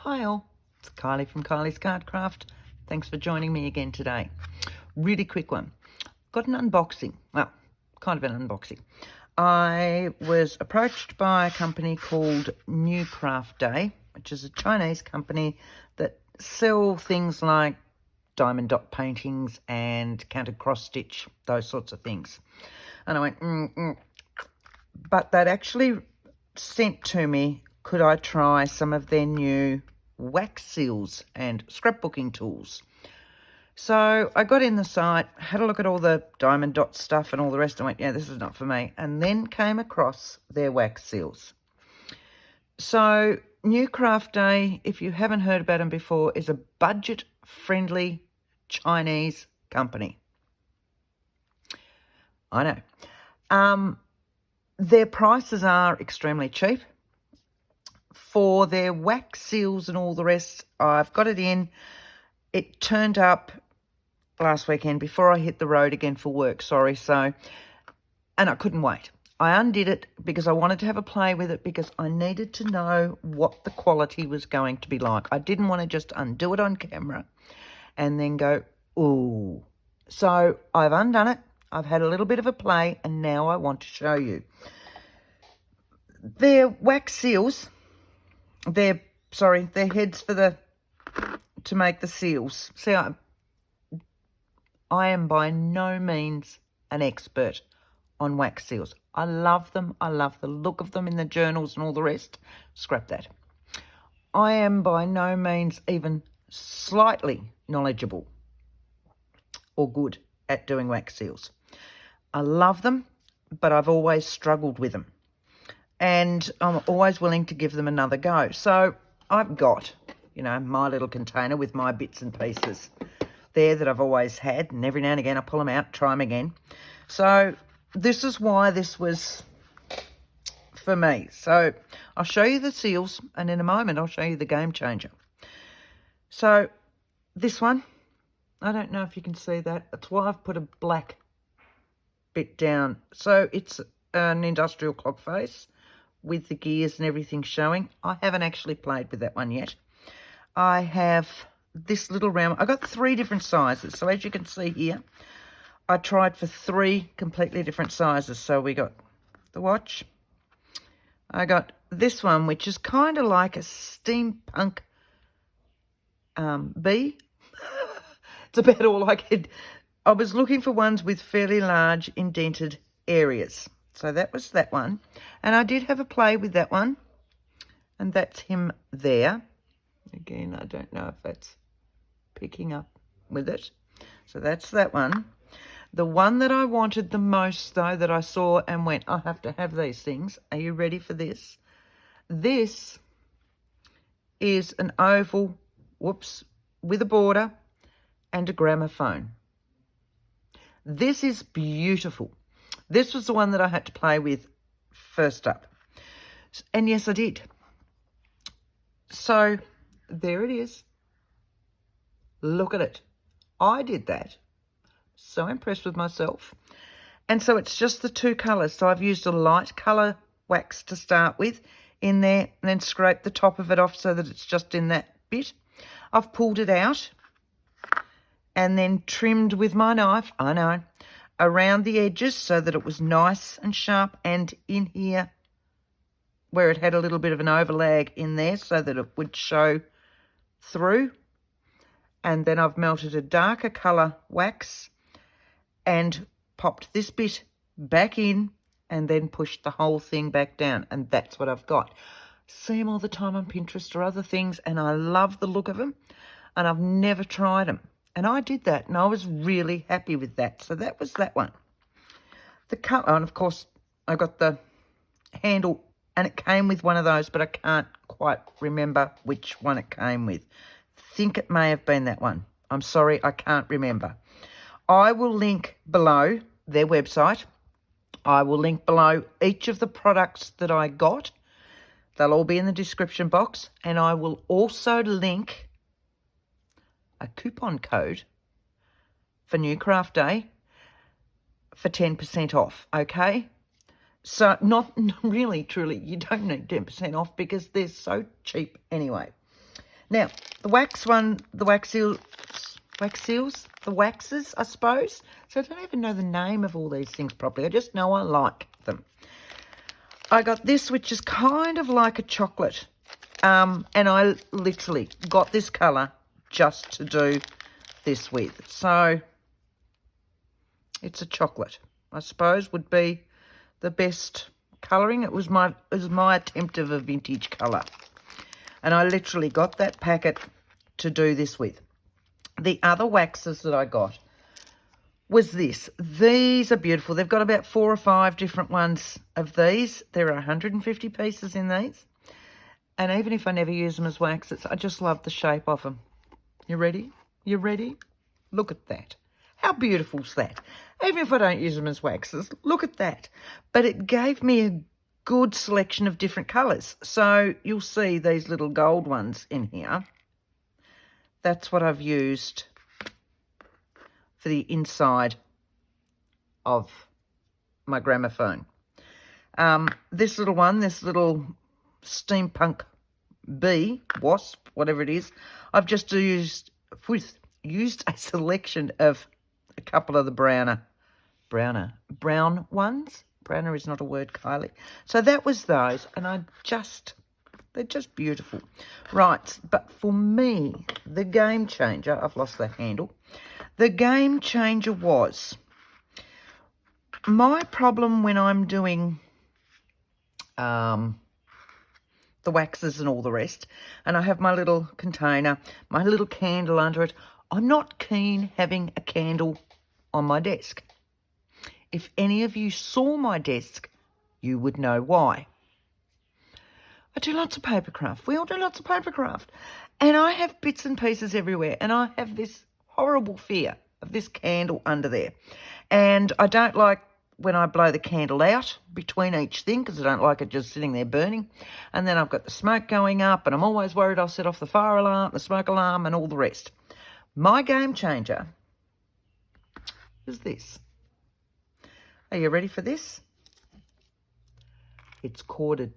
Hi all, it's Kylie from Kylie's Cardcraft. Thanks for joining me again today. Really quick one. Got an unboxing. Well, kind of an unboxing. I was approached by a company called New Craft Day, which is a Chinese company that sell things like diamond dot paintings and counted cross stitch, those sorts of things. And I went, But they'd actually sent to me, could I try some of their new wax seals and scrapbooking tools? So I got in the site, had a look at all the diamond dot stuff and all the rest, and went, yeah, this is not for me. And then came across their wax seals. So New Craft Day, if you haven't heard about them before, is a budget-friendly Chinese company. I know. Their prices are extremely cheap. For their wax seals and all the rest, I've got it in. It turned up last weekend before I hit the road again for work, and I couldn't wait. I undid it because I wanted to have a play with it because I needed to know what the quality was going to be like. I didn't want to just undo it on camera and then go, ooh. So I've undone it. I've had a little bit of a play and now I want to show you. Their wax seals, their heads to make the seals. See, I am by no means an expert on wax seals. I love them. I love the look of them in the journals and all the rest. Scrap that. I am by no means even slightly knowledgeable or good at doing wax seals. I love them, but I've always struggled with them. And I'm always willing to give them another go. So I've got, my little container with my bits and pieces there that I've always had, and every now and again I pull them out, try them again. So this is why this was for me. So I'll show you the seals, and in a moment I'll show you the game changer. So this one, I don't know if you can see that. That's why I've put a black bit down. So it's an industrial clock face with the gears and everything showing. I haven't actually played with that one yet. I have this little round. I got 3 different sizes. So as you can see here, I tried for 3 completely different sizes. So we got the watch. I got this one, which is kind of like a steampunk bee. It's about all I could. I was looking for ones with fairly large indented areas. So that was that one. And I did have a play with that one. And that's him there. Again, I don't know if that's picking up with it. So that's that one. The one that I wanted the most, though, that I saw and went, I have to have these things. Are you ready for this? This is an oval, with a border and a gramophone. This is beautiful. This was the one that I had to play with first up. And yes, I did. So there it is. Look at it. I did that. So impressed with myself. And so it's just the 2 colours. So I've used a light colour wax to start with in there and then scrape the top of it off so that it's just in that bit. I've pulled it out and then trimmed with my knife, I know, around the edges so that it was nice and sharp, and in here where it had a little bit of an overlag in there so that it would show through. And then I've melted a darker colour wax and popped this bit back in and then pushed the whole thing back down. And that's what I've got. See them all the time on Pinterest or other things, and I love the look of them, and I've never tried them. And I did that, and I was really happy with that. So that was that one. The colour, and of course, I got the handle, and it came with one of those, but I can't quite remember which one it came with. I think it may have been that one. I'm sorry, I can't remember. I will link below their website. I will link below each of the products that I got. They'll all be in the description box. And I will also link a coupon code for New Craft Day for 10% off, okay? So not really, truly, you don't need 10% off because they're so cheap anyway. Now, the wax one, the waxes, I suppose. So I don't even know the name of all these things properly. I just know I like them. I got this, which is kind of like a chocolate. And I literally got this colour just to do this with. So it's a chocolate, I suppose, would be the best colouring. It was my attempt of a vintage colour. And I literally got that packet to do this with. The other waxes that I got was this. These are beautiful. They've got about 4 or 5 different ones of these. There are 150 pieces in these. And even if I never use them as waxes, I just love the shape of them. You ready? You ready? Look at that. How beautiful is that? Even if I don't use them as waxes, look at that. But it gave me a good selection of different colours. So you'll see these little gold ones in here. That's what I've used for the inside of my gramophone. This little one, this little steampunk bee, wasp, whatever it is, I've just used a selection of a couple of the brown ones. Browner is not a word, Kylie. So that was those, and they're just beautiful. Right, but for me, the game changer, I've lost the handle. The game changer was my problem when I'm doing the waxes and all the rest, and I have my little container, my little candle under it. I'm not keen having a candle on my desk. If any of you saw my desk, you would know why. I do lots of paper craft. We all do lots of paper craft. And I have bits and pieces everywhere, and I have this horrible fear of this candle under there. And I don't like when I blow the candle out between each thing, because I don't like it just sitting there burning. And then I've got the smoke going up, and I'm always worried I'll set off the fire alarm, the smoke alarm, and all the rest. My game changer is this. Are you ready for this? It's corded.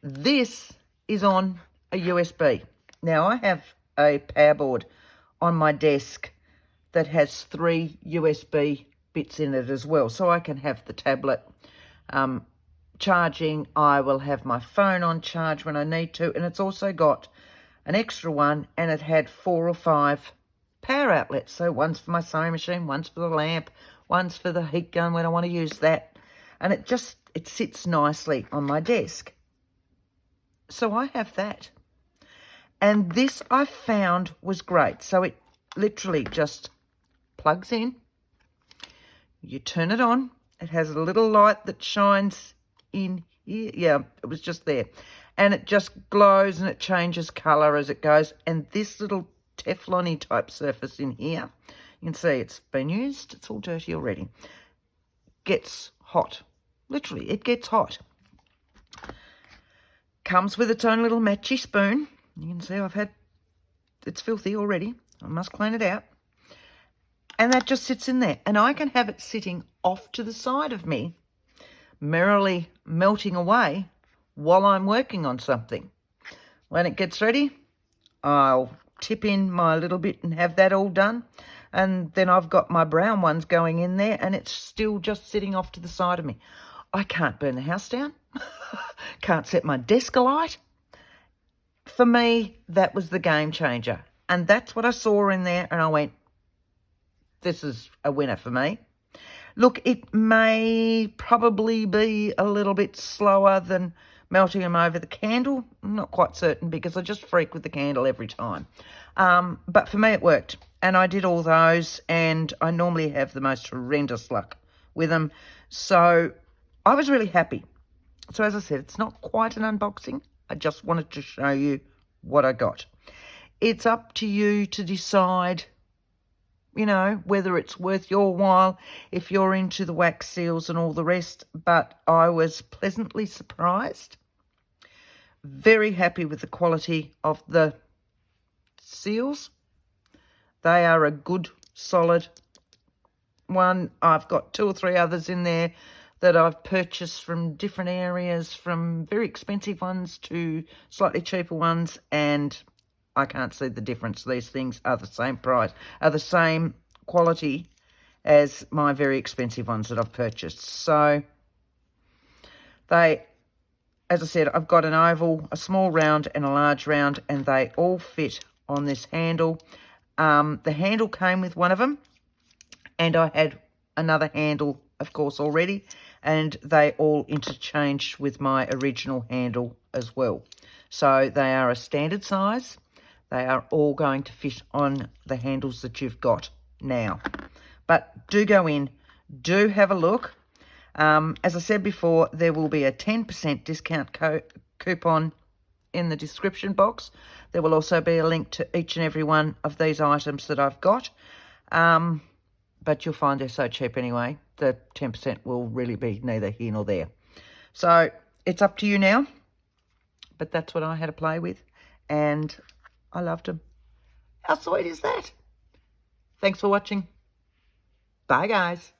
This is on a USB. Now, I have a power board on my desk that has 3 USB bits in it as well. So I can have the tablet charging. I will have my phone on charge when I need to. And it's also got an extra one, and it had 4 or 5 power outlets. So one's for my sewing machine, one's for the lamp, one's for the heat gun when I want to use that. And it sits nicely on my desk. So I have that. And this I found was great. So it literally just plugs in. You turn it on. It has a little light that shines in here. Yeah, it was just there. And it just glows and it changes colour as it goes. And this little Teflon-y type surface in here, you can see it's been used. It's all dirty already. Gets hot. Literally, it gets hot. Comes with its own little matchy spoon. You can see it's filthy already. I must clean it out. And that just sits in there. And I can have it sitting off to the side of me, merrily melting away while I'm working on something. When it gets ready, I'll tip in my little bit and have that all done. And then I've got my brown ones going in there, and it's still just sitting off to the side of me. I can't burn the house down. Can't set my desk alight. For me, that was the game changer. And that's what I saw in there, and I went, this is a winner for me. Look, it may probably be a little bit slower than melting them over the candle. I'm not quite certain, because I just freak with the candle every time. But for me, it worked. And I did all those, and I normally have the most horrendous luck with them. So I was really happy. So as I said, it's not quite an unboxing. I just wanted to show you what I got. It's up to you to decide, you know, whether it's worth your while if you're into the wax seals and all the rest. But I was pleasantly surprised. Very happy with the quality of the seals. They are a good, solid one. I've got 2 or 3 others in there that I've purchased from different areas, from very expensive ones to slightly cheaper ones, and I can't see the difference. These things are the same price, are the same quality as my very expensive ones that I've purchased. So they, as I said, I've got an oval, a small round and a large round, and they all fit on this handle. The handle came with one of them, and I had another handle, of course, already, and they all interchanged with my original handle as well. So they are a standard size. They are all going to fit on the handles that you've got now. But do go in, do have a look. As I said before, there will be a 10% discount coupon in the description box. There will also be a link to each and every one of these items that I've got. But you'll find they're so cheap anyway. The 10% will really be neither here nor there. So it's up to you now. But that's what I had to play with. And I loved them. How sweet is that? Thanks for watching. Bye, guys.